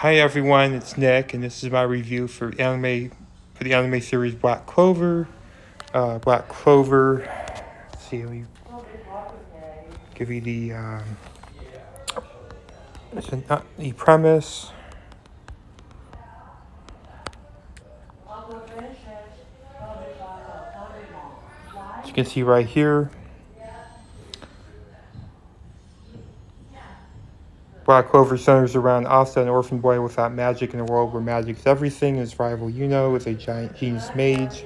Hi everyone, it's Nick, and this is my review for the anime series Black Clover. Black Clover. Let's see, let me give you the premise. As you can see right here, Black Clover centers around Asta, an orphan boy without magic in a world where magic's everything. His rival Yuno is a giant genius mage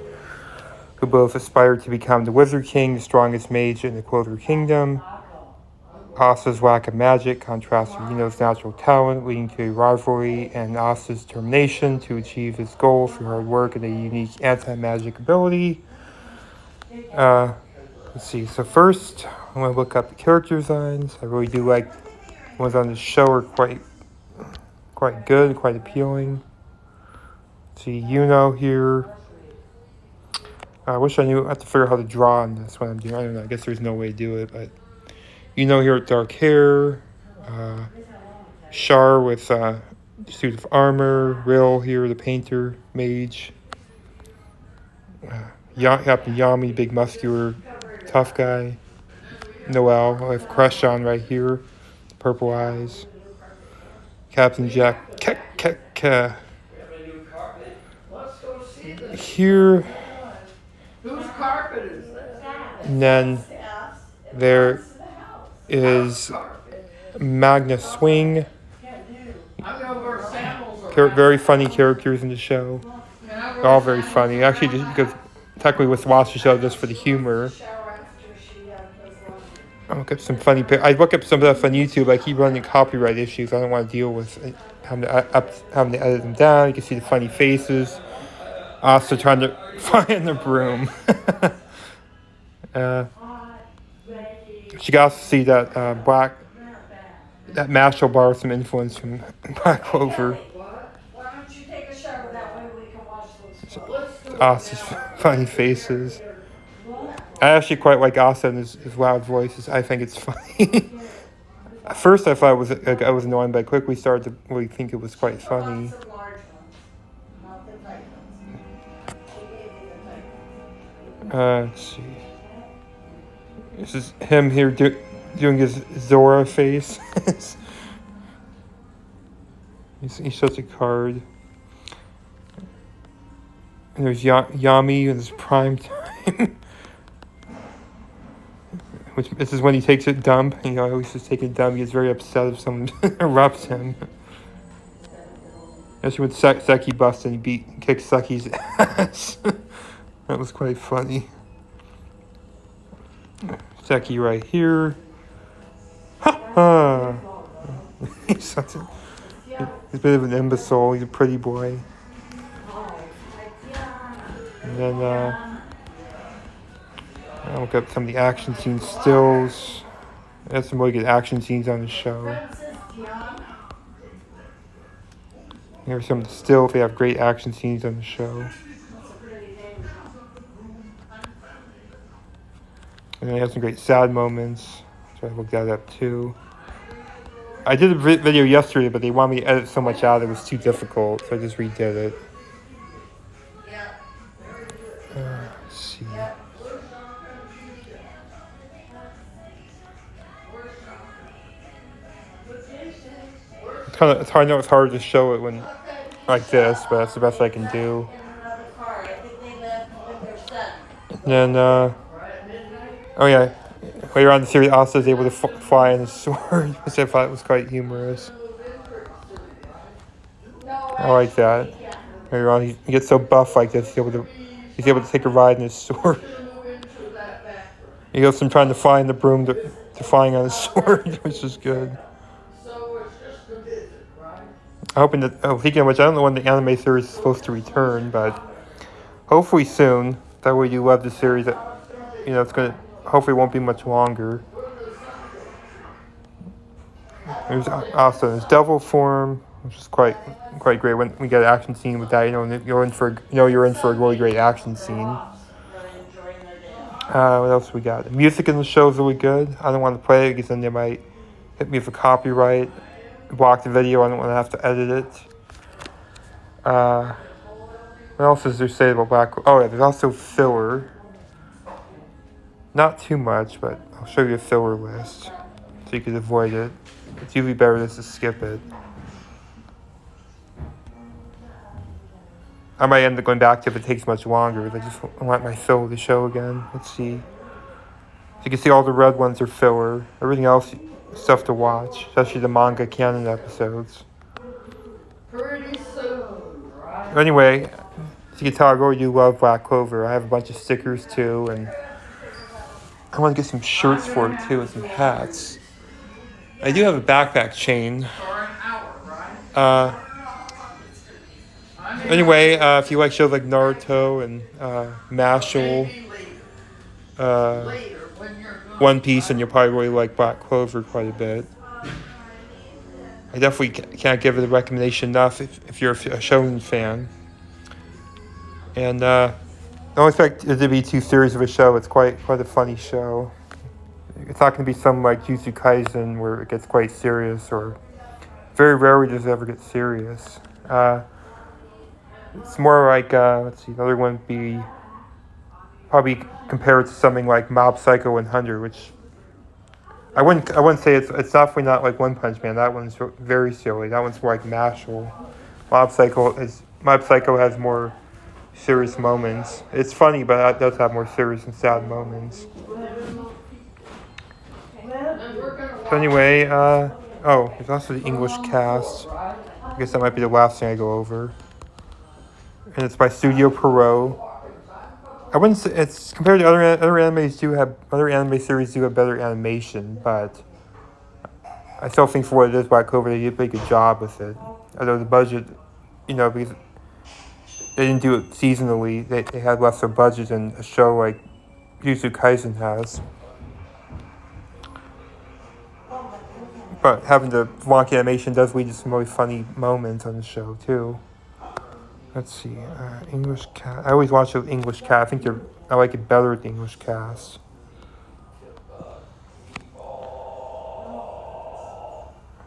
who both aspire to become the Wizard King, the strongest mage in the Clover Kingdom. Asta's lack of magic contrasts with Yuno's natural talent, leading to a rivalry and Asta's determination to achieve his goal through hard work and a unique anti-magic ability. Let's see. So first, I'm going to look up the character designs. I really do like the ones on the show are quite good, quite appealing. Let's see, Yuno here. I wish I knew. I have to figure out how to draw on this when I'm doing. I don't know. I guess there's no way to do it, but Yuno here with dark hair. Char with suit of armor. Rill here, the painter, mage. Captain Yami, big muscular, tough guy. Noel, I have a crush on right here. Purple eyes. Captain Jack. Here. Whose carpet is that? And then there is Magna Swing. Very funny characters in the show. They're all very funny. Actually, just because technically with watch the show just for the humor. I look up some funny. I look up some stuff on YouTube. I keep running copyright issues. I don't want to deal with having to edit them down. You can see the funny faces. Also trying to find the broom. You can also see that that Mashal borrowed some influence from Black Clover. Why don't you take a shower, that way we can watch those? Asta's funny faces. I actually quite like Asta and his loud voices. I think it's funny. At first I thought I was annoying, but I quickly started to really think it was quite funny. Let's see. This is him here doing his Zora face. he shows a card. And there's Yami in his prime time. This is when he takes a dump. He always just take a dump. He gets very upset if someone interrupts him. Especially when Seki busts and he kicks Seki's ass. That was quite funny. Seki right here. He's a bit of an imbecile. He's a pretty boy. And then I'll look up some of the action scene stills. There's some really good action scenes on the show. Here's some of the stills. They have great action scenes on the show. And they have some great sad moments, so I looked that up too. I did a video yesterday, but they wanted me to edit so much out it was too difficult, so I just redid it. Let's see. It's hard. I know it's hard to show it when like this, but that's the best I can do. And then, oh yeah, later on in the series, Asta is able to fly on his sword, which I thought was quite humorous. I like that. Later on, he gets so buff like this, he's able to take a ride in his sword. He goes from trying to fly in the broom to flying on his sword, which is good. Hoping that, speaking of which, I don't know when the anime series is supposed to return, but hopefully soon. That way you love the series. It's gonna hopefully won't be much longer. There's Asta in his devil form, which is quite great. When we get an action scene with that, you're in for a really great action scene. What else we got? The music in the show is really good. I don't want to play it because then they might hit me for copyright. block the video. I don't want to have to edit it. What else is there to say about Black? Oh yeah, there's also filler. Not too much, but I'll show you a filler list so you can avoid it. It's usually better just to skip it. I might end up going back to it if it takes much longer. I just want my filler to show again. Let's see. So you can see all the red ones are filler. Everything else is stuff to watch, especially the manga canon episodes. Pretty soon, right? Anyway, as you can tell, I really do love Black Clover. I have a bunch of stickers too, and I want to get some shirts for it too and some hats. I do have a backpack chain. Anyway, if you like shows like Naruto and Mashal, One Piece, and you'll probably really like Black Clover quite a bit. I definitely can't give it a recommendation enough if you're a shonen fan. And don't expect it to be too serious of a show. It's quite a funny show. It's not going to be something like Jujutsu Kaisen where it gets quite serious, or very rarely does it ever get serious. It's more like, let's see, another one would be probably compared to something like Mob Psycho 100, which I wouldn't say it's definitely not like One Punch Man. That one's very silly. That one's more like Mashal. Mob Psycho has more serious moments. It's funny, but it does have more serious and sad moments. So anyway, there's also the English cast. I guess that might be the last thing I go over. And it's by Studio Pierrot. I wouldn't say it's compared to other anime series do have better animation, but I still think for what it is, Black Clover, they did a pretty good job with it. Although the budget, because they didn't do it seasonally, they had less of a budget than a show like Jujutsu Kaisen has. But having the wonky animation does lead to some really funny moments on the show too. Let's see, English cast. I always watch the English cast. I like it better with the English cast.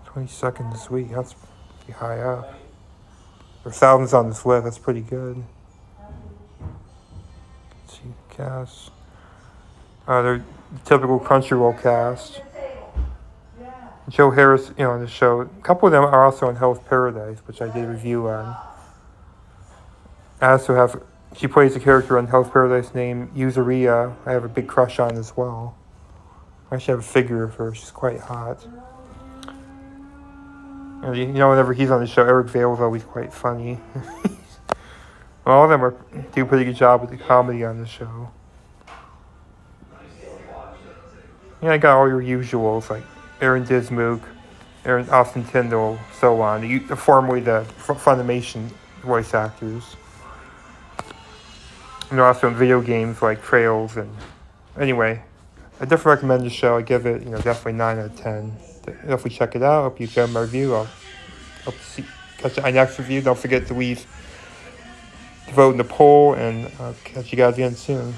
22nd this week. That's pretty high up. There's thousands on this list. That's pretty good. Let's see the cast. They're typical Crunchyroll cast. Joe Harris, on the show. A couple of them are also on Hell's Paradise, which I did a review on. She plays a character on Hell's Paradise named Yuzuriya. I have a big crush on as well. I actually have a figure of her. She's quite hot. And whenever he's on the show, Eric Vale's always quite funny. All of them do a pretty good job with the comedy on the show. I got all your usuals like Aaron Dismuke, Austin Tyndall, so on. Formerly the Funimation voice actors. And they're also in video games like Trails. And anyway, I definitely recommend the show. I give it, definitely 9 out of 10. Definitely check it out. Hope you enjoyed my review. I'll catch you on the next review. Don't forget to vote in the poll, and I'll catch you guys again soon.